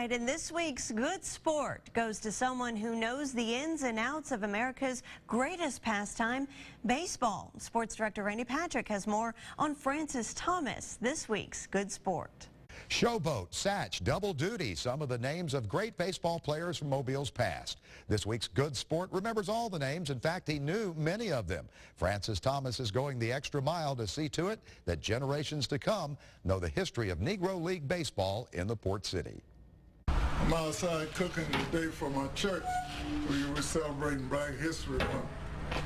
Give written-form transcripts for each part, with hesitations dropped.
right, and this week's Good Sport goes to someone who knows the ins and outs of America's greatest pastime, baseball. Sports Director Randy Patrick has more on Francis Thomas, this week's Good Sport. Showboat, Satch, Double Duty, some of the names of great baseball players from Mobile's past. This week's Good Sport remembers all the names. In fact, he knew many of them. Francis Thomas is going the extra mile to see to it that generations to come know the history of Negro League baseball in the Port City. I'm outside cooking today for my church. We're celebrating Black History Month.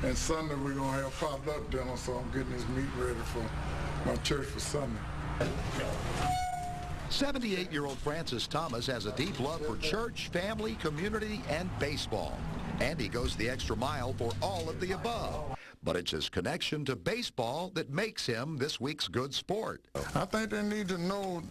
And Sunday we're going to have potluck dinner, so I'm getting this meat ready for my church for Sunday. 78-year-old Francis Thomas has a deep love for church, family, community, and baseball. And he goes the extra mile for all of the above. But it's his connection to baseball that makes him this week's Good Sport. I think they need to know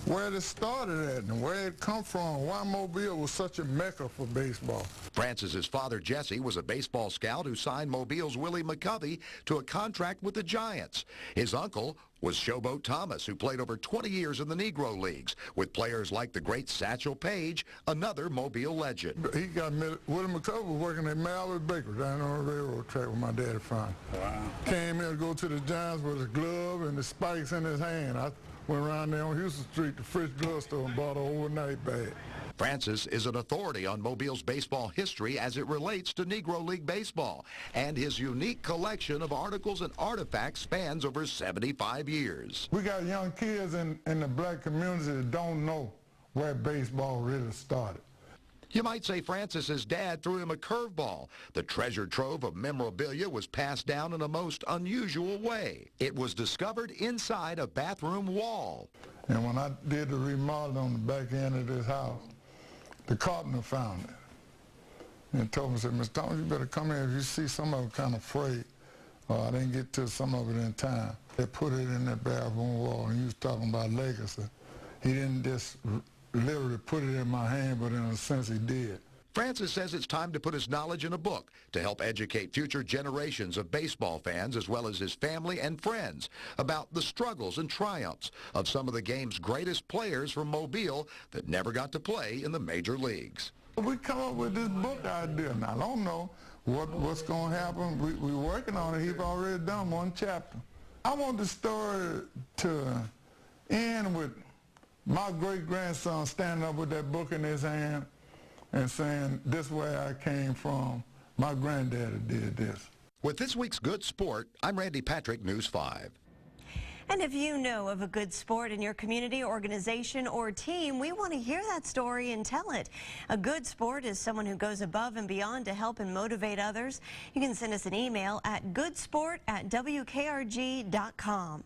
where it started at and where it come from, why Mobile was such a mecca for baseball. Francis's father, Jesse, was a baseball scout who signed Mobile's Willie McCovey to a contract with the Giants. His uncle was Showboat Thomas, who played over 20 years in the Negro Leagues with players like the great Satchel Paige, another Mobile legend. He got Willie McCovey was working at Malvern Baker down on the railroad track with my daddy found. Wow. Came in to go to the Giants with his glove and the spikes in his hand. I went around there on Houston Street to Fritz Glove Store and bought an overnight bag. Francis is an authority on Mobile's baseball history as it relates to Negro League baseball, and his unique collection of articles and artifacts spans over 75 years. We got young kids in the black community that don't know where baseball really started. You might say Francis's dad threw him a curveball. The treasure trove of memorabilia was passed down in a most unusual way. It was discovered inside a bathroom wall. And when I did the remodel on the back end of this house, the carpenter found it and told me, said, Mr. Thomas, you better come here if you see some of it kind of frayed. I didn't get to some of it in time. They put it in that bathroom wall, and you was talking about legacy. He didn't just literally put it in my hand, but in a sense he did. Francis says it's time to put his knowledge in a book to help educate future generations of baseball fans, as well as his family and friends, about the struggles and triumphs of some of the game's greatest players from Mobile that never got to play in the major leagues. We come up with this book idea. Now, I don't know what's going to happen. We're working on it. He's already done one chapter. I want the story to end with my great-grandson standing up with that book in his hand and saying, this way I came from. My granddaddy did this. With this week's Good Sport, I'm Randy Patrick, News 5. And if you know of a good sport in your community, organization, or team, we want to hear that story and tell it. A good sport is someone who goes above and beyond to help and motivate others. You can send us an email at goodsport@wkrg.com.